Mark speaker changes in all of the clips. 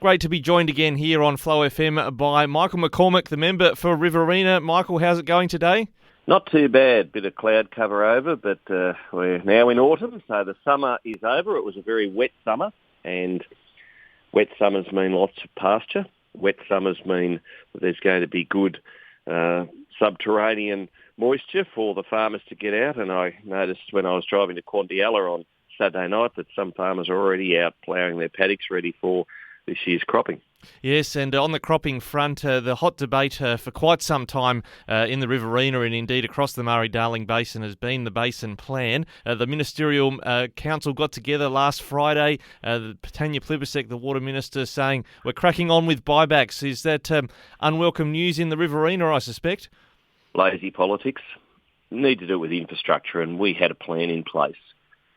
Speaker 1: Great to be joined again here on Flow FM by Michael McCormack, the member for Riverina. Michael, how's it going today?
Speaker 2: Not too bad. Bit of cloud cover over, but we're now in autumn, so the summer is over. It was a very wet summer, and wet summers mean lots of pasture. Wet summers mean that there's going to be good subterranean moisture for the farmers to get out, and I noticed when I was driving to Quandialla on Saturday night that some farmers are already out ploughing their paddocks ready for this year's cropping.
Speaker 1: Yes, and on the cropping front, the hot debate for quite some time in the Riverina and indeed across the Murray-Darling Basin has been the Basin Plan. The Ministerial Council got together last Friday, Tanya Plibersek, the Water Minister, saying we're cracking on with buybacks. Is that unwelcome news in the Riverina, I suspect?
Speaker 2: Lazy politics. Need to do it with infrastructure, and we had a plan in place.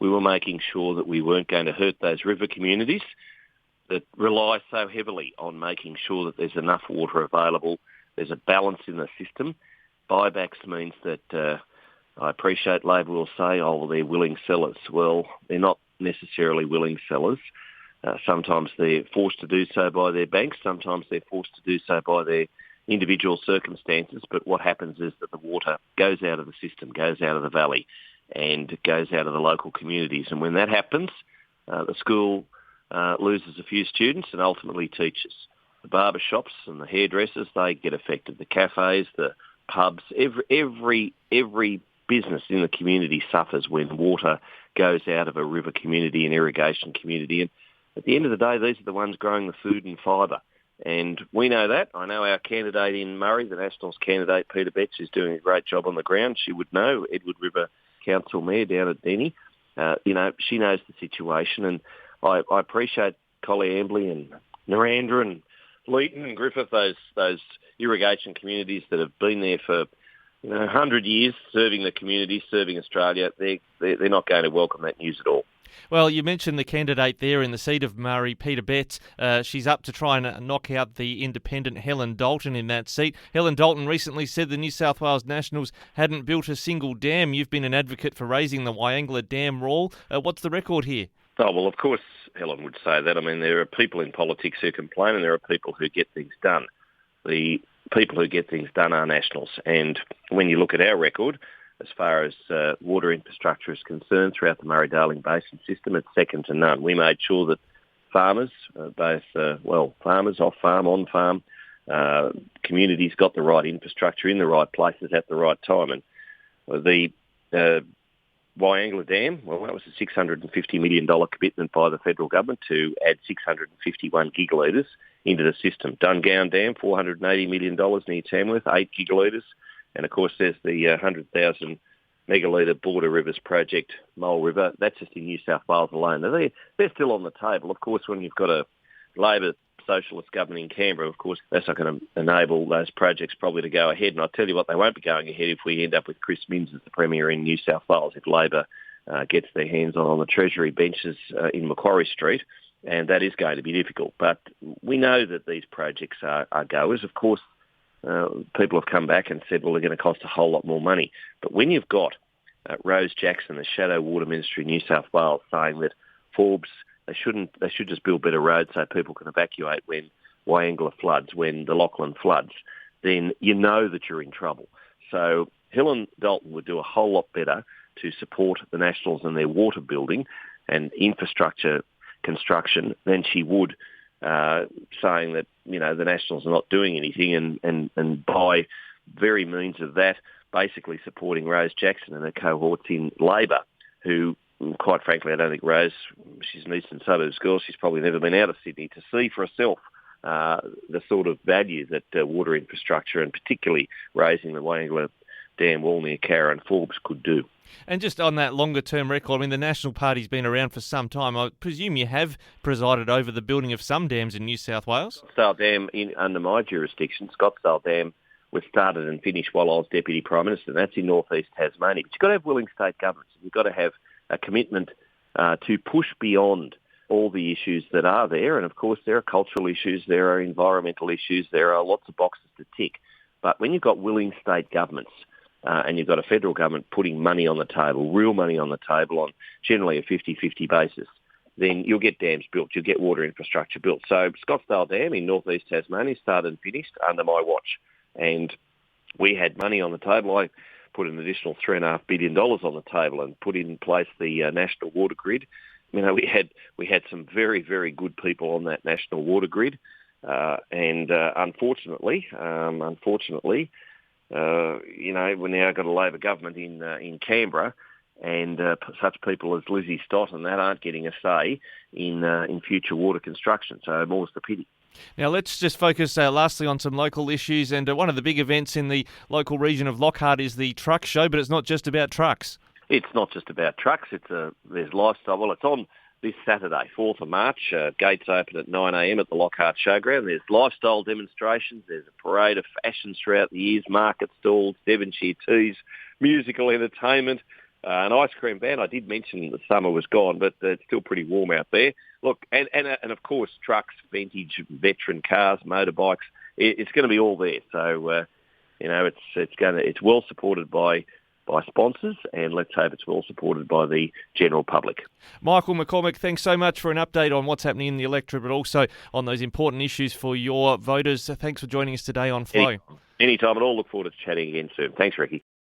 Speaker 2: We were making sure that we weren't going to hurt those river communities that rely so heavily on making sure that there's enough water available, there's a balance in the system. Buybacks means that I appreciate Labor will say, oh, well, they're willing sellers. Well, they're not necessarily willing sellers. Sometimes they're forced to do so by their banks, sometimes they're forced to do so by their individual circumstances, but what happens is that the water goes out of the system, goes out of the valley, and goes out of the local communities. And when that happens, the school loses a few students and ultimately teachers. The barber shops and the hairdressers, they get affected. The cafes, the pubs, every business in the community suffers when water goes out of a river community, an irrigation community. And at the end of the day, these are the ones growing the food and fibre. And we know that. I know our candidate in Murray, the Nationals candidate, Peta Betts, is doing a great job on the ground. She would know, Edward River Council Mayor down at Denny. She knows the situation, and I appreciate Collie Ambley and Narandra and Leeton and Griffith, those irrigation communities that have been there for 100 years, serving the community, serving Australia. They're not going to welcome that news at all.
Speaker 1: Well, you mentioned the candidate there in the seat of Murray, Peta Betts. She's up to try and knock out the independent Helen Dalton in that seat. Helen Dalton recently said the New South Wales Nationals hadn't built a single dam. You've been an advocate for raising the Wyangla Dam wall. What's the record here?
Speaker 2: Oh, well, of course Helen would say that. I mean, there are people in politics who complain and there are people who get things done. The people who get things done are Nationals. And when you look at our record, as far as water infrastructure is concerned throughout the Murray-Darling Basin system, it's second to none. We made sure that farmers, farmers off-farm, on-farm, communities got the right infrastructure in the right places at the right time. And the Wyangla Dam, well, that was a $650 million commitment by the federal government to add 651 gigalitres into the system. Dungown Dam, $480 million near Tamworth, 8 gigalitres. And, of course, there's the 100,000 megalitre Border Rivers project, Mole River. That's just in New South Wales alone. Now, they're still on the table. Of course, when you've got a Labor socialist government in Canberra, of course, that's not going to enable those projects probably to go ahead. And I'll tell you what, they won't be going ahead if we end up with Chris Minns as the Premier in New South Wales, if Labor gets their hands on the Treasury benches in Macquarie Street. And that is going to be difficult. But we know that these projects are goers. Of course, people have come back and said, well, they're going to cost a whole lot more money. But when you've got Rose Jackson, the Shadow Water Minister in New South Wales, saying that Forbes, they should just build better roads so people can evacuate when Wyangla floods, when the Lachlan floods, then you know that you're in trouble. So Helen Dalton would do a whole lot better to support the Nationals and their water building and infrastructure construction than she would saying that, the Nationals are not doing anything and by very means of that, basically supporting Rose Jackson and her cohorts in Labor, who, quite frankly, I don't think Rose, she's an Eastern Suburbs girl, she's probably never been out of Sydney to see for herself the sort of value that water infrastructure and particularly raising the Wyangla Dam wall near Carra and Forbes could do.
Speaker 1: And just on that longer-term record, I mean, the National Party's been around for some time. I presume you have presided over the building of some dams in New South Wales?
Speaker 2: Scottsdale Dam, under my jurisdiction, Scottsdale Dam was started and finished while I was Deputy Prime Minister. That's in northeast Tasmania. But you've got to have willing state governments. You've got to have a commitment to push beyond all the issues that are there. And, of course, there are cultural issues, there are environmental issues, there are lots of boxes to tick. But when you've got willing state governments, and you've got a federal government putting money on the table, real money on the table on generally a 50-50 basis, then you'll get dams built, you'll get water infrastructure built. So Scottsdale Dam in northeast Tasmania started and finished under my watch. And we had money on the table. I put an additional $3.5 billion on the table and put in place the national water grid. You know, we had some very, very good people on that national water grid. Unfortunately, you know, we now got a Labor government in Canberra, and such people as Lizzie Stott and that aren't getting a say in future water construction. So more's the pity.
Speaker 1: Now let's just focus lastly on some local issues, and one of the big events in the local region of Lockhart is the Truck Show, but it's not just about trucks.
Speaker 2: It's not just about trucks. There's lifestyle. Well, it's on this Saturday, 4th of March. Gates open at 9 a.m. at the Lockhart Showground. There's lifestyle demonstrations. There's a parade of fashions throughout the years, market stalls, Devonshire teas, musical entertainment, an ice cream van. I did mention the summer was gone, but it's still pretty warm out there. Look, and of course, trucks, vintage, veteran cars, motorbikes. It's going to be all there. So, you know, it's well supported by sponsors, and let's hope it's well supported by the general public.
Speaker 1: Michael McCormack, thanks so much for an update on what's happening in the electorate, but also on those important issues for your voters. Thanks for joining us today on Flow.
Speaker 2: Anytime at all. Look forward to chatting again soon. Thanks, Ricky.